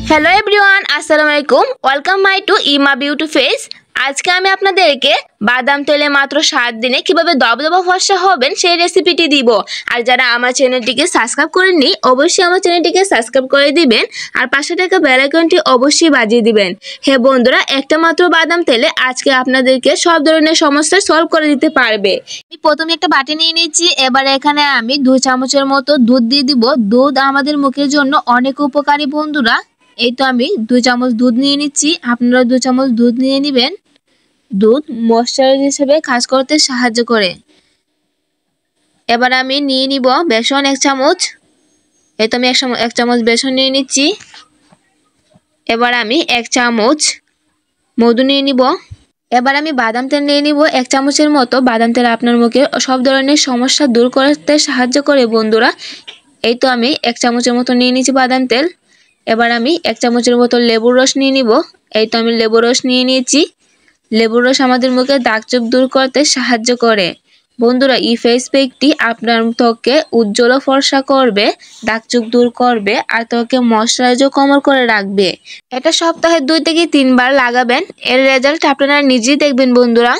Hello everyone, আসসালামু আলাইকুম। Welcome my two ইমা বিউটি ফেস। আজকে আমি আপনাদেরকে বাদাম তেলে মাত্র 7 দিনে কিভাবে দবদবা ফর্সা হবেন সেই রেসিপিটি দিব। আর যারা আমার চ্যানেলটিকে সাবস্ক্রাইব করেননি অবশ্যই আমার চ্যানেলটিকে সাবস্ক্রাইব করে দিবেন আর পাশে থাকা বেল আইকনটি অবশ্যই বাজিয়ে দিবেন। হ্যাঁ বন্ধুরা, একটা মাত্র বাদাম তেলে আজকে আপনাদেরকে সব ধরনের সমস্যা সলভ করে দিতে পারবে। আমি প্রথমে একটা বাটি নিয়ে নিচ্ছি। এবারে এখানে আমি 2 চামচের মতো দুধ দিয়ে দিব। দুধ আমাদের মুখের জন্য অনেক উপকারী বন্ধুরা। এই তো আমি 2 চামচ দুধ নিয়ে নিচ্ছি, আপনারা 2 চামচ দুধ নিয়ে নেবেন। দুধ ময়শ্চারাইজার হিসেবে কাজ করতে সাহায্য করে। এবার আমি নিয়ে নিব বেসন 1 চামচ। এই তো আমি 1 চামচ বেসন নিয়ে নিচ্ছি। এবার আমি 1 চামচ মধু নিয়ে নিব। এবার আমি বাদাম তেল নিয়ে নিব 1 চামচের মতো। বাদাম তেল আপনার মুখে সব ধরনের সমস্যা দূর করতে সাহায্য করে বন্ধুরা। এই তো আমি 1 চামচের মতো নিয়ে নিচ্ছি বাদাম তেল। এবার আমি 1 চামচের মতো লেবুর রস নিয়ে নিব। এই তো আমি লেবুর রস নিয়ে নিয়েছি। লেবুর রস আমাদের মুখে দাগ-ছোপ দূর করতে সাহায্য করে বন্ধুরা। এই ফেস প্যাকটি আপনার ত্বককে উজ্জ্বল ও ফর্সা করবে, দাগ-ছোপ দূর করবে আর ত্বকে ময়শ্চারাইজার কভার করে রাখবে। এটা সপ্তাহে 2 থেকে 3 বার লাগাবেন। এর রেজাল্ট আপনারা নিজেই দেখবেন বন্ধুরা।